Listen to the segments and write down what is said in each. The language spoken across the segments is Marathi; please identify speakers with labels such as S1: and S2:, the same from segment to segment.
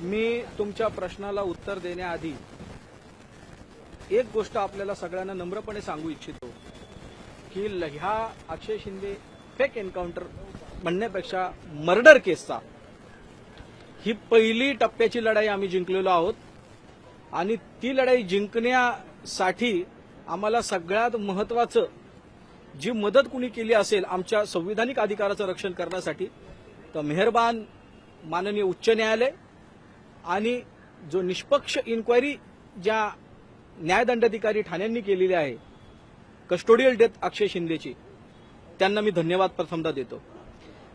S1: मी तुमच्या प्रश्नाला उत्तर देण्याआधी एक गोष्ट आपल्याला सगळ्यांना नम्रपणे सांगू इच्छितो की ह्या अक्षय शिंदे फेक एन्काउंटर म्हणण्यापेक्षा मर्डर केसचा ही पहिली टप्प्याची लढाई आम्ही जिंकलेलो आहोत आणि ती लढाई जिंकण्यासाठी आम्हाला सगळ्यात महत्वाचं जी मदत कुणी केली असेल आमच्या संविधानिक अधिकाराचं रक्षण करण्यासाठी तर मेहरबान माननीय उच्च न्यायालय आणि जो निष्पक्ष इन्क्वायरी ज्या न्यायदंडाधिकारी ठाण्यांनी केलेली आहे कस्टोडियल डेथ अक्षय शिंदेची त्यांना मी धन्यवाद प्रथमतः देतो।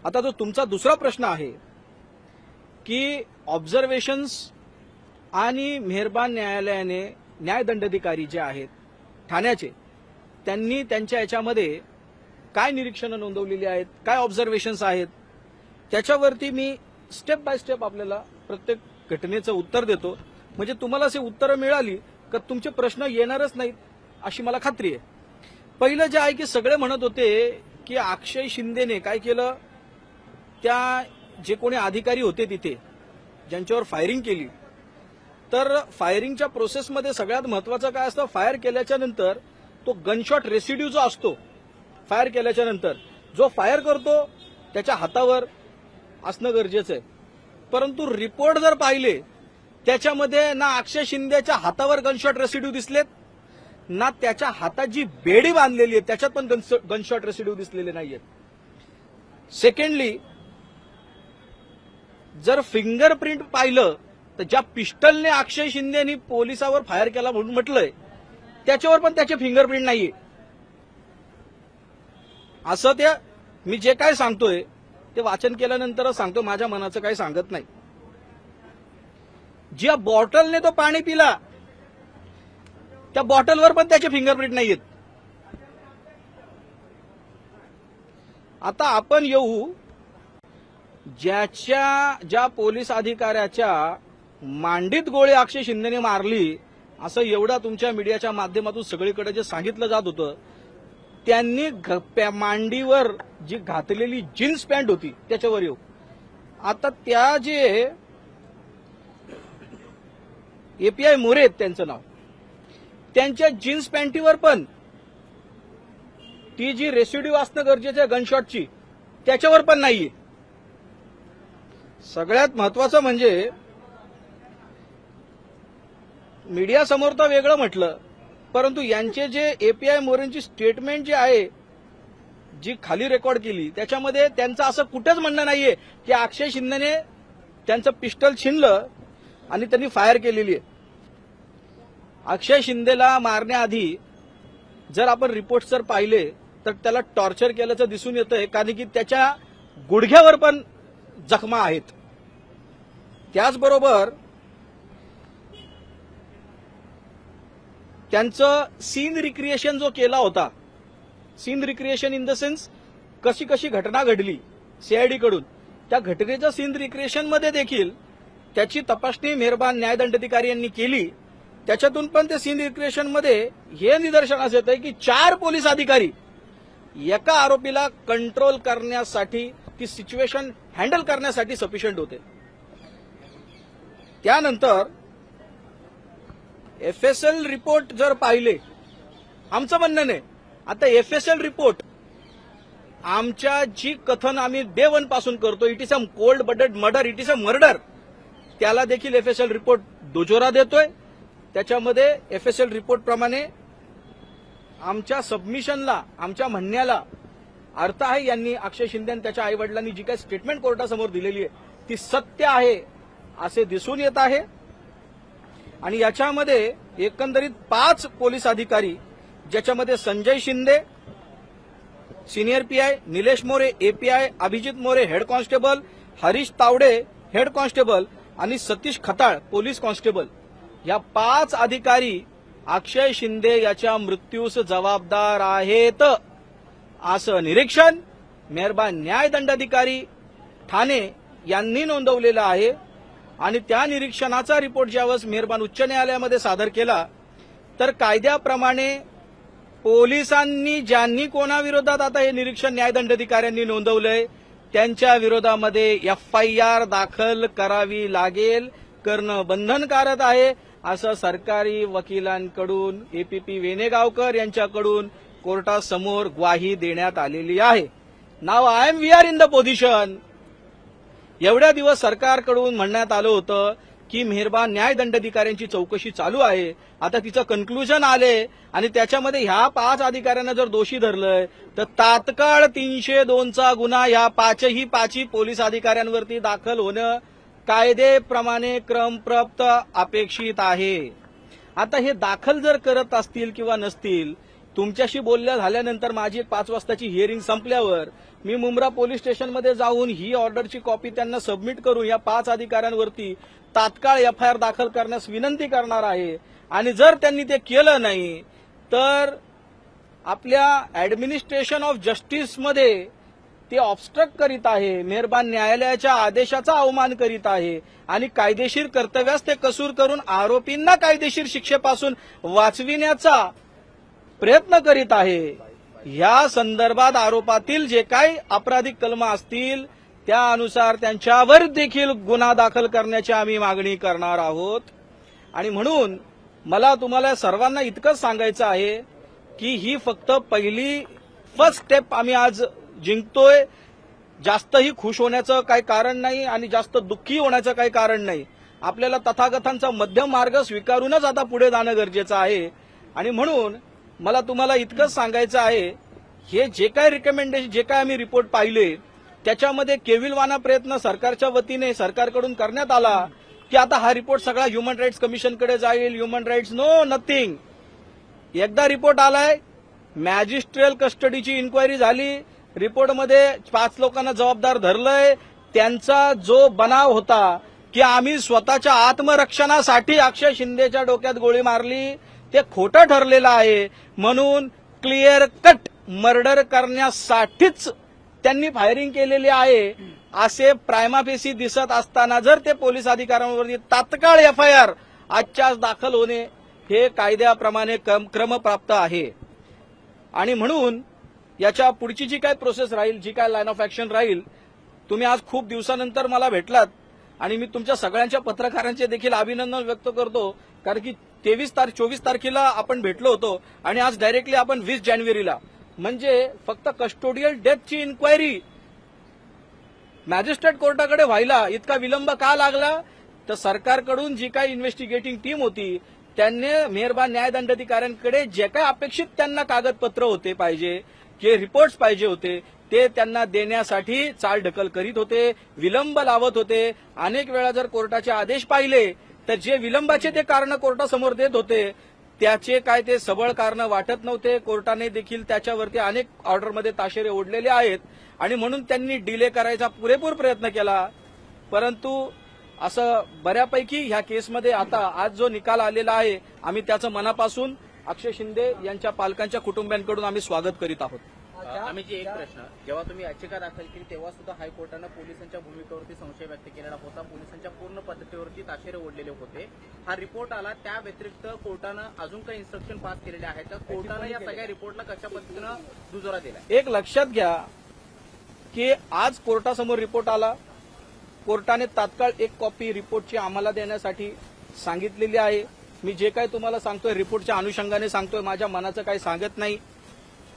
S1: आता जो तुमचा दुसरा प्रश्न आहे की ऑब्झर्वेशन्स आणि मेहरबान न्यायालयाने न्यायदंडाधिकारी जे आहेत ठाण्याचे त्यांनी त्यांच्या याच्यामध्ये काय निरीक्षणं नोंदवलेली आहेत, काय ऑब्झर्वेशन्स आहेत, त्याच्यावरती मी स्टेप बाय स्टेप आपल्याला प्रत्येक घटनेचं उत्तर देतो। म्हणजे तुम्हाला असे उत्तरं मिळाली तर तुमचे प्रश्न येणारच नाहीत अशी मला खात्री आहे। पहिलं जे आहे की सगळे म्हणत होते की अक्षय शिंदेने काय केलं, त्या जे कोणी अधिकारी होते तिथे ज्यांच्यावर फायरिंग केली तर फायरिंगच्या प्रोसेसमध्ये सगळ्यात महत्वाचं काय असतं, फायर केल्याच्या नंतर तो गनशॉट रेसिड्यू जो असतो फायर केल्याच्या नंतर जो फायर करतो त्याच्या हातावर असणं गरजेचं आहे। परंतु रिपोर्ट जर पाहिले त्याच्यामध्ये ना अक्षय शिंदेच्या हातावर गनशॉट रेसिड्यू दिसलेत ना त्याच्या हातात जी बेडी बांधलेली आहे त्याच्यात पण गनशॉट रेसिड्यू दिसलेले नाहीयेत। सेकंडली जर फिंगरप्रिंट पाहिलं तर ज्या पिस्टलने अक्षय शिंदेनी पोलिसावर फायर केला म्हणून म्हटलंय त्याच्यावर पण त्याचे फिंगरप्रिंट नाहीये। असं ते मी जे काय सांगतोय ते वाचन केल्यानंतरच सांगतो, माझ्या मनाचं काही सांगत नाही। ज्या बॉटलने तो पाणी पिला त्या बॉटलवर पण त्याचे फिंगरप्रिंट नाहीयेत। आता आपण येऊ ज्या पोलीस अधिकाऱ्याच्या मांडीत गोळी अक्षय शिंदेने मारली असं एवढा तुमच्या मीडियाच्या माध्यमातून सगळीकडे जे सांगितलं जात होतं त्यांनी मांडीवर जी घातलेली जीन्स पॅन्ट होती त्याच्यावर येऊ। आता त्या जे एपीआय मोरे आहेत त्यांचं नाव, त्यांच्या जीन्स पॅन्टीवर पण ती जी रेसिड्यू असणं गरजेचं आहे गनशॉटची त्याच्यावर पण नाहीये। सगळ्यात महत्वाचं म्हणजे मीडिया समोर तर वेगळं म्हटलं परंतु यांचे जे एपीआय मोरेंची स्टेटमेंट जी आहे जी खाली रेकॉर्ड केली त्याच्यामध्ये त्यांचं असं कुठेच म्हणणं नाहीये की अक्षय शिंदेने त्यांचं पिस्टल छिनलं आणि त्यांनी फायर केलेली आहे। अक्षय शिंदेला मारण्याआधी जर आपण रिपोर्ट जर पाहिले तर त्याला टॉर्चर केल्याचं दिसून येतंय कारण की त्याच्या गुडघ्यावर पण जखमा आहेत। त्याचबरोबर त्यांचं सीन रिक्रिएशन जो केला होता, scene recreation in the sense कशी कशी घटना घडली सीआयडी कडून, त्या घटनेच्या सीन रिक्रिएशन मध्ये देखील त्याची तपासणी मेहरबान न्यायदंडाधिकारी यांनी केली। त्याच्यातून पण ते सीन रिक्रिएशन मध्ये हे निदर्शनास येत आहे की 4 पोलीस अधिकारी एका आरोपीला कंट्रोल करण्यासाठी ती सिच्युएशन हँडल करण्यासाठी सफिशियंट होते। त्यानंतर एफएसएल रिपोर्ट जर पाहिले आमचं म्हणणं नाही, आता एफएसएल रिपोर्ट आमच्या जी कथन आम्ही डे 1 पासून करतो it is a cold blooded murder, it is a murder, त्याला देखील एफएसएल रिपोर्ट दुजोरा देतोय। त्याच्यामध्ये एफएसएल रिपोर्ट प्रमाणे आमच्या सबमिशनला आमच्या म्हणण्याला अर्थ आहे। यांनी अक्षय शिंदे आणि त्याच्या आईवडिलांनी जी काही स्टेटमेंट कोर्टासमोर दिलेली आहे ती सत्य आहे असे दिसून येत आहे। आणि याच्यामध्ये एकंदरीत 5 पोलीस अधिकारी ज्याच्यामध्ये Sanjay Shinde senior PI, Nilesh More API, Abhijit More head constable, Harish Tawde head constable आणि सतीश खताळ पोलीस कॉन्स्टेबल या 5 अधिकारी अक्षय शिंदे याच्या मृत्यूस जबाबदार आहेत असं निरीक्षण मेहरबान न्यायदंडाधिकारी ठाणे यांनी नोंदवलेलं आहे। आणि त्या निरीक्षणाचा रिपोर्ट ज्यावेळेस मेहरबान उच्च न्यायालयामध्ये सादर केला तर कायद्याप्रमाणे पोलिसांनी ज्यांनी कोणाविरोधात आता हे निरीक्षण न्यायदंडाधिकाऱ्यांनी नोंदवलंय त्यांच्या विरोधामध्ये एफआयआर दाखल करावी लागेल करणं बंधनकारक आहे असं सरकारी वकिलांकडून एपीपी वेणेगावकर यांच्याकडून कोर्टासमोर ग्वाही देण्यात आलेली आहे. नाव we are in the position. एवढ्या दिवस सरकारकडून म्हणण्यात आलं होतं की मेहरबान न्याय दंडाधिकाऱ्यांची चौकशी चालू आहे, आता तिचं कन्क्लुजन आले आणि त्याच्यामध्ये ह्या 5 अधिकाऱ्यांना जर दोषी धरलंय तर तात्काळ 302चा गुन्हा ह्या 5ही पोलीस अधिकाऱ्यांवरती दाखल होणं कायदेप्रमाणे क्रमप्राप्त अपेक्षित आहे. आता हे दाखल जर करत असतील किंवा नसतील, तुमच्याशी बोलल्या झाल्यानंतर माझी एक 5 वाजताची हिअरिंग संपल्यावर मी मुंब्रा पोलीस स्टेशनमध्ये जाऊन ही ऑर्डरची कॉपी त्यांना सबमिट करून या 5 अधिकाऱ्यांवरती तात्काळ एफआयआर दाखल करण्यास विनंती करणार आहे. आणि जर त्यांनी ते केलं नाही तर आपल्या ऍडमिनिस्ट्रेशन ऑफ जस्टिसमध्ये ते ऑब्स्ट्रक्ट करीत आहे, मेहरबान न्यायालयाच्या आदेशाचा अवमान करीत आहे आणि कायदेशीर कर्तव्यास ते कसूर करून आरोपींना कायदेशीर शिक्षेपासून वाचविण्याचा प्रयत्न करीत आहे. या संदर्भात आरोपातील जे काही आपराधिक कलम असतील त्यानुसार त्यांच्यावर देखील गुन्हा दाखल करण्याची आम्ही मागणी करणार आहोत. आणि म्हणून मला तुम्हाला सर्वांना इतकंच सांगायचं आहे की ही फक्त फर्स्ट स्टेप आम्ही आज जिंकतोय. जास्तही खुश होण्याचं काही कारण नाही आणि जास्त दुःखी होण्याचं काही कारण नाही. आपल्याला तथागतांचा मध्यम मार्ग स्वीकारूनच आता पुढे जाणं गरजेचं आहे. आणि म्हणून मला तुम्हाला इतकंच सांगायचं आहे, हे जे काय रिकमेंडेशन, जे काय आम्ही रिपोर्ट पाहिले त्याच्यामध्ये केविलवाना प्रयत्न सरकारच्या वतीने सरकारकडून करण्यात आला की आता हा रिपोर्ट सगळा ह्युमन राईट्स कमिशनकडे जाईल. Human rights no nothing. एकदा रिपोर्ट आलाय, मॅजिस्ट्रियल कस्टडीची इन्क्वायरी झाली, रिपोर्टमध्ये 5 लोकांना जबाबदार धरलंय. त्यांचा जो बनाव होता की आम्ही स्वतःच्या आत्मरक्षणासाठी अक्षय शिंदेच्या डोक्यात गोळी मारली, ते खोटं ठरलेलं आहे. म्हणून क्लिअर कट मर्डर करण्यासाठीच त्यांनी फायरिंग केलेली आहे असे प्रायमाफेसी दिसत असताना जर ते पोलीस अधिकाऱ्यांवरती तात्काळ एफआयआर आजच्याच दाखल होणे हे कायद्याप्रमाणे क्रमप्राप्त आहे. आणि म्हणून याच्या पुढची जी काय प्रोसेस राहील, जी काय लाईन ऑफ ऍक्शन राहील, तुम्ही आज खूप दिवसानंतर मला भेटलात आणि मी तुमच्या सगळ्यांच्या पत्रकारांचे देखील अभिनंदन व्यक्त करतो. कारण की 24 तारखेला आपण भेटलो होतो आणि आज डायरेक्टली आपण 20 जानेवारीला, म्हणजे फक्त कस्टोडियल डेथची इन्क्वायरी मॅजिस्ट्रेट कोर्टाकडे व्हायला इतका विलंब का लागला? तर सरकारकडून जी काही इन्व्हेस्टिगेटिंग टीम होती त्यांनी मेहरबान न्याय दंडाधिकाऱ्यांकडे जे काही अपेक्षित त्यांना कागदपत्र होते पाहिजे, जे रिपोर्ट्स पाहिजे होते ते त्यांना देण्यासाठी चालढकल करीत होते, विलंब लावत होते. अनेक वेळा जर कोर्टाचे आदेश पाहिले तर जे विलंबाचे ते कारण कोर्टासमोर देत होते त्याचे काय ते सबळ कारण वाटत नव्हते. कोर्टाने देखील त्याच्यावरती अनेक ऑर्डरमध्ये ताशेरे ओढलेले आहेत आणि म्हणून त्यांनी डिले करायचा पुरेपूर प्रयत्न केला. परंतु असं बऱ्यापैकी ह्या केसमध्ये आता आज जो निकाल आलेला आहे आम्ही त्याचं मनापासून अक्षय शिंदे यांच्या पालकांच्या कुटुंबियांकडून आम्ही स्वागत करीत आहोत.
S2: आम्ही जी एक प्रश्न, जेव्हा तुम्ही याचिका दाखल केली तेव्हा सुद्धा हायकोर्टानं पोलिसांच्या भूमिकेवरती संशय व्यक्त केलेला होता, पोलिसांच्या पूर्ण पद्धतीवरती ताशेरे ओढलेले होते. हा रिपोर्ट आला, त्या व्यतिरिक्त कोर्टानं अजून काही इन्स्ट्रक्शन पास केलेले आहेत तर कोर्टानं या सगळ्या रिपोर्टला कशा पद्धतीनं दुजोरा दिला?
S1: एक लक्षात घ्या की आज कोर्टासमोर रिपोर्ट आला, कोर्टाने तात्काळ एक कॉपी रिपोर्टची आम्हाला देण्यासाठी सांगितलेली आहे. मी जे काही तुम्हाला सांगतोय रिपोर्टच्या अनुषंगाने सांगतोय, माझ्या मनाचं काही सांगत नाही.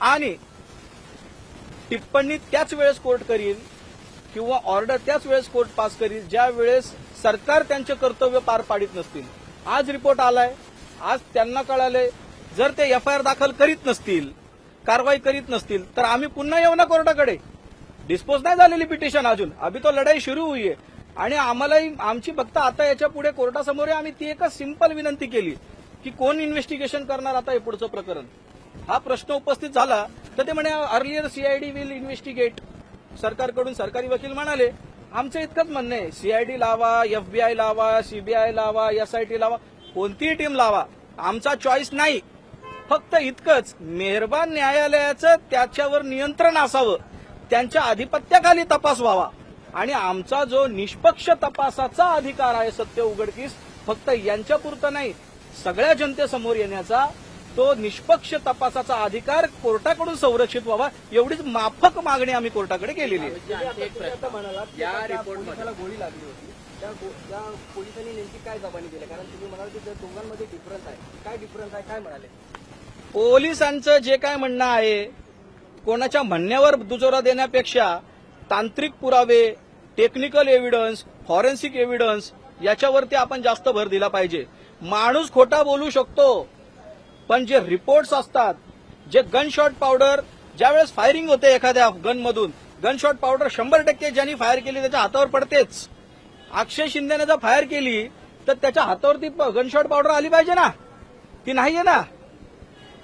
S1: आणि टिप्पणी त्याच वेळेस कोर्ट करील किंवा ऑर्डर त्याच वेळेस कोर्ट पास करील ज्या वेळेस सरकार त्यांचे कर्तव्य पार पाडित नसतील. आज रिपोर्ट आलाय, आज त्यांना कळालंय, जर ते एफआयआर दाखल करीत नसतील, कारवाई करीत नसतील तर आम्ही पुन्हा येऊ ना कोर्टाकडे. डिस्पोज नाही झालेली पिटिशन अजून, अभी तो लढाई सुरू हुई आहे. आणि आम्हालाही आमची फक्त आता याच्या पुढे कोर्टासमोर आम्ही ती एकच सिंपल विनंती केली की कोण इन्व्हेस्टिगेशन करणार आता हे पुढचं प्रकरण. हा प्रश्न उपस्थित झाला तर ते म्हणे अर्लियर सीआयडी विल इन्व्हेस्टिगेट. सरकारकडून सरकारी वकील म्हणाले आमचं इतकंच म्हणणं आहे, सीआयडी लावा, एफबीआय लावा, सीबीआय लावा, एसआयटी लावा, कोणतीही टीम लावा, आमचा चॉईस नाही. फक्त इतकंच, मेहरबान न्यायालयाचं त्याच्यावर नियंत्रण असावं, त्यांच्या आधिपत्याखाली तपास व्हावा आणि आमचा जो निष्पक्ष तपासाचा अधिकार आहे सत्य उघडकीस, फक्त यांच्यापुरतं नाही सगळ्या जनतेसमोर येण्याचा तो निष्पक्ष तपासाचा अधिकार कोर्टाकडून संरक्षित व्हावा, एवढीच माफक मागणी आम्ही कोर्टाकडे केलेली आहे.
S2: या रिपोर्टमध्ये
S1: गोळी लागली होती
S3: त्या पोलिसांनी नेमकी काय जबानी दिली? कारण तुम्ही म्हणाल की त्या दोघांमध्ये डिफरन्स आहे. काय डिफरन्स आहे, काय म्हणाले?
S1: पोलिसांचं जे काय म्हणणं आहे, कोणाच्या म्हणण्यावर दुजोरा देण्यापेक्षा तांत्रिक पुरावे, टेक्निकल एव्हिडन्स, फॉरेन्सिक एव्हिडन्स याच्यावरती आपण जास्त भर दिला पाहिजे. माणूस खोटा बोलू शकतो, पण जे रिपोर्ट्स असतात, जे गनशॉट पावडर ज्यावेळेस फायरिंग होते एखाद्या गनमधून, गनशॉट पावडर 100% ज्यांनी फायर केली त्याच्या हातावर पडतेच. अक्षय शिंदेने जर फायर केली तर त्याच्या हातावरती गनशॉट पावडर आली पाहिजे ना, ती नाहीये ना.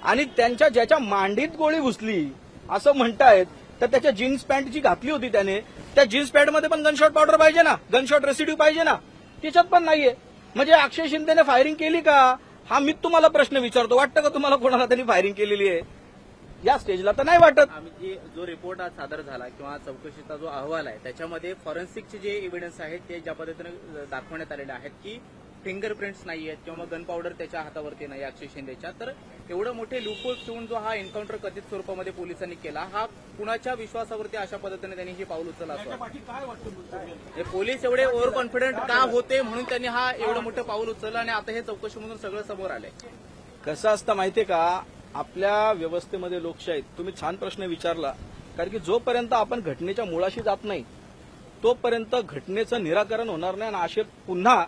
S1: आणि त्यांच्या ज्याच्या मांडीत गोळी घुसली असं म्हणतायत, तर त्याच्या जीन्स पॅन्ट जी घातली होती त्याने, त्या जीन्स पॅन्टमध्ये पण गनशॉट पावडर पाहिजे ना, गनशॉट रेसिड्यू पाहिजे ना, त्याच्यात पण नाहीये. म्हणजे अक्षय शिंदेने फायरिंग केली का, हा मी तुम्हाला प्रश्न विचारतो. वाटतं का तुम्हाला कोणाला त्यांनी फायरिंग केलेली आहे? या स्टेजला तर नाही वाटत.
S2: आम्ही जो रिपोर्ट आज सादर झाला किंवा चौकशीचा जो अहवाल आहे त्याच्यामध्ये फॉरेन्सिकचे जे एव्हिडन्स आहेत ते ज्या पद्धतीने दाखवण्यात आलेले आहेत की फिंगरप्रिंट्स नाही आहेत किंवा गन पावडर त्याच्या हातावरती नाही अक्षय शिंदेच्या. तर एवढं मोठे लूपहोल ठेवून जो हा एन्काउंटर कथित स्वरूपामध्ये पोलिसांनी केला, हा कुणाच्या विश्वासावरती अशा पद्धतीने त्यांनी हे पाऊल उचललं असं? हे पोलीस एवढे ओव्हर कॉन्फिडंट का होते म्हणून त्यांनी हा एवढं मोठं पाऊल उचललं आणि आता हे चौकशीमधून सगळं समोर आलंय.
S1: कसं असतं माहितीये का, आपल्या व्यवस्थेमध्ये लोकशाहीत तुम्ही छान प्रश्न विचारला. कारण की जोपर्यंत आपण घटनेच्या मुळाशी जात नाही तोपर्यंत घटनेचं निराकरण होणार नाही आणि असे पुन्हा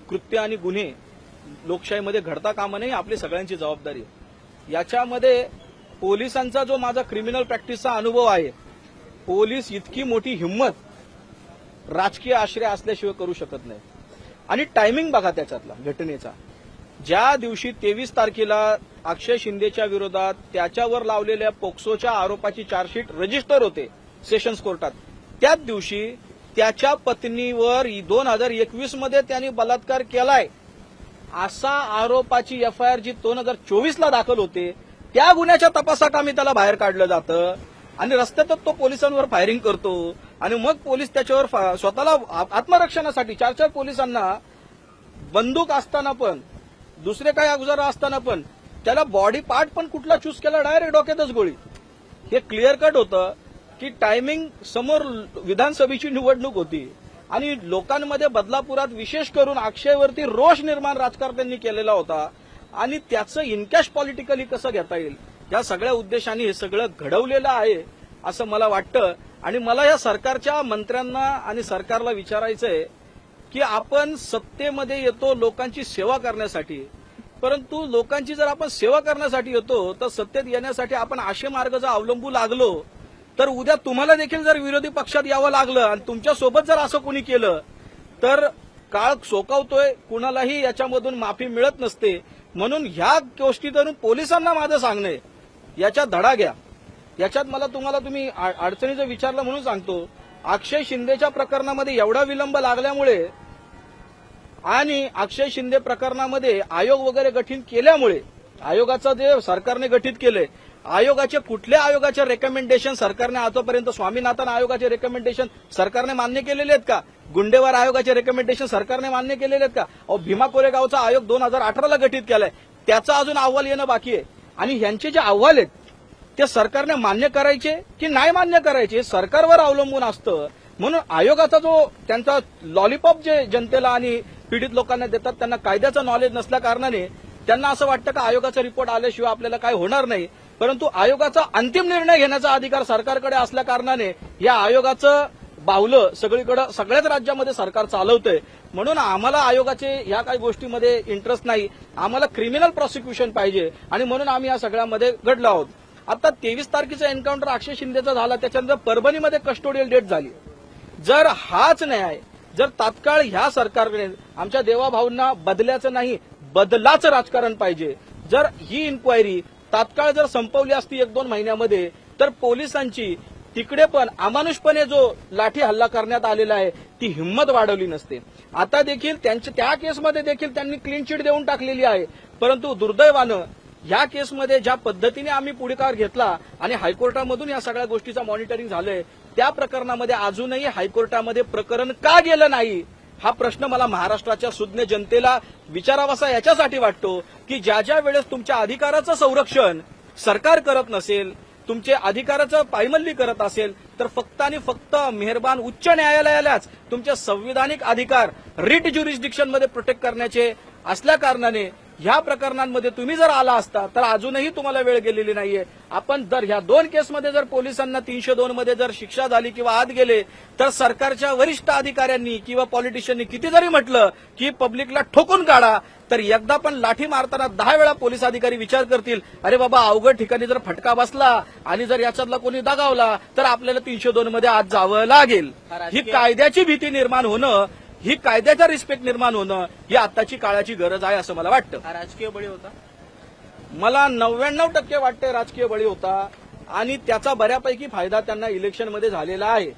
S1: कृत्य आणि गुन्हे लोकशाहीमध्ये घडता कामा नये, आपली सगळ्यांची जबाबदारी आहे. याच्यामध्ये पोलिसांचा जो माझा क्रिमिनल प्रॅक्टिसचा अनुभव आहे, पोलीस इतकी मोठी हिंमत राजकीय आश्रय असल्याशिवाय करू शकत नाही. आणि टायमिंग बघा त्याच्यातला घटनेचा. ज्या दिवशी 23 तारखेला अक्षय शिंदेच्या विरोधात त्याच्यावर लावलेल्या पोक्सोच्या आरोपाची चार्जशीट रजिस्टर होते सेशन्स कोर्टात, त्याच दिवशी त्याच्या पत्नीवर 2021 मध्ये त्यांनी बलात्कार केलाय असा आरोपाची एफआयआर जी 2024 ला दाखल होते, त्या गुन्ह्याच्या तपासात आम्ही त्याला बाहेर काढलं जातं आणि रस्त्यातच तो पोलिसांवर फायरिंग करतो. आणि मग पोलीस त्याच्यावर स्वतःला आत्मरक्षणासाठी 4 पोलिसांना बंदूक असताना पण, दुसरे काही अवजार असताना पण त्याला बॉडी पार्ट पण कुठला चूज केला, डायरेक्ट डोक्यातच गोळी. हे क्लिअर कट होतं की टायमिंग समोर विधानसभेची निवडणूक होती आणि लोकांमध्ये बदलापुरात विशेष करून अक्षयवरती रोष निर्माण राजकारण्यांनी केलेला होता आणि त्याचं इनकॅश पॉलिटिकली कसं घेता येईल या सगळ्या उद्देशाने हे सगळं घडवलेलं आहे असं मला वाटतं. आणि मला या सरकारच्या मंत्र्यांना आणि सरकारला विचारायचंय की आपण सत्तेमध्ये येतो लोकांची सेवा करण्यासाठी, परंतु लोकांची जर आपण सेवा करण्यासाठी येतो तर सत्तेत येण्यासाठी आपण असे मार्ग जर अवलंबू लागलो तर उद्या तुम्हाला देखील जर विरोधी पक्षात यावं लागलं आणि तुमच्यासोबत जर असं कोणी केलं तर काळ सोकावतोय, कुणालाही याच्यामधून माफी मिळत नसते. म्हणून ह्या गोष्टीतून पोलिसांना माझं सांगणं आहे, याच्यात धडा घ्या. याच्यात मला तुम्ही अडचणीचं विचारलं म्हणून सांगतो, अक्षय शिंदेच्या प्रकरणामध्ये एवढा विलंब लागल्यामुळे आणि अक्षय शिंदे प्रकरणामध्ये आयोग वगैरे गठीत केल्यामुळे, आयोगाचं जे सरकारने गठीत केलंय, आयोगाचे कुठल्या आयोगाचे रेकमेंडेशन सरकारने आतापर्यंत, स्वामीनाथन आयोगाचे रेकमेंडेशन सरकारने मान्य केलेले आहेत का? गुंडेवार आयोगाचे रेकमेंडेशन सरकारने मान्य केलेले आहेत का? भीमा कोरेगावचा आयोग 2018ला गठीत केलाय, त्याचा अजून अहवाल येणं बाकी आहे. आणि ह्यांचे जे अहवाल आहेत ते सरकारने मान्य करायचे की नाही मान्य करायचे सरकारवर अवलंबून असतं. म्हणून आयोगाचा जो त्यांचा लॉलीपॉप जे जनतेला आणि पीडित लोकांना देतात, त्यांना कायद्याचं नॉलेज नसल्या कारणाने त्यांना असं वाटतं की आयोगाचा रिपोर्ट आल्याशिवाय आपल्याला काय होणार नाही. परंतु आयोगाचा अंतिम निर्णय घेण्याचा अधिकार सरकारकडे असल्या कारणाने या आयोगाचं बाहुलं सगळीकडे सगळ्याच राज्यामध्ये सरकार चालवतंय. म्हणून आम्हाला आयोगाचे ह्या काही गोष्टीमध्ये इंटरेस्ट नाही, आम्हाला क्रिमिनल प्रॉसिक्युशन पाहिजे आणि म्हणून आम्ही या सगळ्यामध्ये घडलो आहोत. आता 23 तारखेचा एन्काउंटर अक्षय शिंदेचा झाला, त्याच्यानंतर परभणीमध्ये कस्टोडियल डेथ झाली. जर हाच न्याय जर तात्काळ ह्या सरकारने, आमच्या देवाभाऊंना बदल्याचं नाही बदलाचं राजकारण पाहिजे, जर ही इन्क्वायरी तात्काळ जर संपवली असती 1-2 महिन्यामध्ये तर पोलिसांची तिकडे पण अमानुषपणे जो लाठी हल्ला करण्यात आलेला आहे ती हिंमत वाढवली नसते. आता देखील त्या केसमध्ये देखील त्यांनी क्लीन चिट देऊन टाकलेली आहे. परंतु दुर्दैवानं ह्या केसमध्ये ज्या पद्धतीने आम्ही पुढाकार घेतला आणि हायकोर्टामधून या सगळ्या गोष्टीचं मॉनिटरिंग झालंय, त्या प्रकरणामध्ये अजूनही हायकोर्टामध्ये प्रकरण का गेलं नाही हा प्रश्न मला महाराष्ट्राच्या सुज्ञ जनतेला विचारावासा याच्यासाठी वाटतो की ज्या ज्या वेळेस तुमच्या अधिकाराचं संरक्षण सरकार करत नसेल, तुमचे अधिकाराचं पायमल्ली करत असेल तर फक्त आणि फक्त मेहरबान उच्च न्यायालयालाच तुमचे संविधानिक अधिकार रिट ज्युरिस्डिक्शनमध्ये प्रोटेक्ट करण्याचे असल्या कारणाने ह्या प्रकरणांमध्ये तुम्ही जर आला असता तर अजूनही तुम्हाला वेळ गेलेली नाहीये. आपण जर ह्या 2 केसमध्ये जर पोलिसांना 302 मध्ये जर शिक्षा झाली किंवा आत गेले तर सरकारच्या वरिष्ठ अधिकाऱ्यांनी किंवा पॉलिटिशियननी किती जरी म्हटलं की पब्लिकला ठोकून काढा तर एकदा पण लाठी मारताना 10 वेळा पोलीस अधिकारी विचार करतील, अरे बाबा अवघड ठिकाणी जर फटका बसला आणि जर याच्यातला कोणी दगावला तर आपल्याला 302 मध्ये आत जावं लागेल. ही कायद्याची भीती निर्माण होणं, ही कायद्याचा रिस्पेक्ट निर्माण होणं ही आताची काळाची गरज आहे असं मला वाटतं.
S2: हा राजकीय बळी होता.
S1: मला 99% वाटते राजकीय बळी होता आणि त्याचा बऱ्यापैकी फायदा त्यांना इलेक्शनमध्ये झालेला आहे.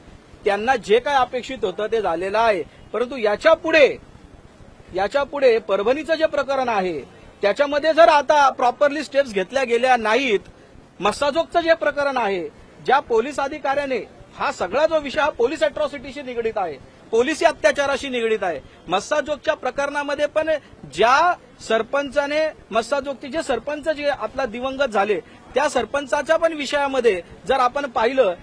S1: त्यांना जे काय अपेक्षित होतं ते झालेलं आहे. परंतु याच्या पुढे परभणीचं जे प्रकरण आहे त्याच्यामध्ये जर आता प्रॉपरली स्टेप्स घेतल्या गेल्या नाहीत, मस्साजोगचं जे प्रकरण आहे, ज्या पोलीस अधिकाऱ्याने हा सगळा जो विषय हा पोलीस अॅट्रॉसिटीशी निगडीत आहे, पोलिसी अत्याचाराशी निगडीत आहे. मस्साजोगच्या प्रकरणामध्ये पण ज्या सरपंचाने मस्साजोगचे जे सरपंच जे आपला दिवंगत झाले त्या सरपंचाच्या पण विषयामध्ये जर आपण पाहिलं,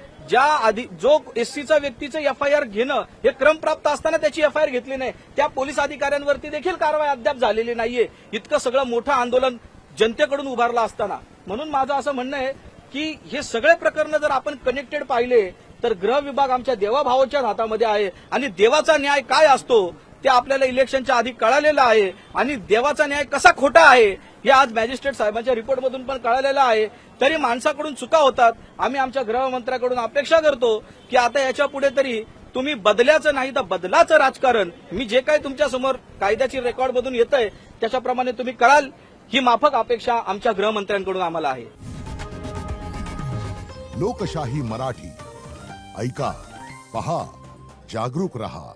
S1: जो एससीचा व्यक्तीचं एफआयआर घेणं हे क्रमप्राप्त असताना त्याची एफआयआर घेतली नाही, त्या पोलीस अधिकाऱ्यांवरती देखील कारवाई अद्याप झालेली नाहीये. इतकं सगळं मोठं आंदोलन जनतेकडून उभारलं असताना. म्हणून माझं असं म्हणणं आहे की हे सगळे प्रकरण जर आपण कनेक्टेड पाहिले तर गृह विभाग आमच्या देवाभावाच्या हातामध्ये आहे आणि देवाचा न्याय काय असतो ते आपल्याला इलेक्शनच्या आधी कळालेलं आहे आणि देवाचा न्याय कसा खोटा आहे हे आज मॅजिस्ट्रेट साहेबांच्या रिपोर्टमधून पण कळालेलं आहे. तरी माणसाकडून चुका होतात. आम्ही आमच्या गृहमंत्र्याकडून अपेक्षा करतो की आता याच्या पुढे तरी तुम्ही बदल्याचं नाही तर बदलाचं राजकारण, मी जे काही तुमच्या समोर कायद्याची रेकॉर्डमधून येतंय त्याच्याप्रमाणे तुम्ही कराल ही माफक अपेक्षा आमच्या गृहमंत्र्यांकडून आम्हाला आहे.
S4: लोकशाही मराठी ऐका, पहा, जागरूक रहा.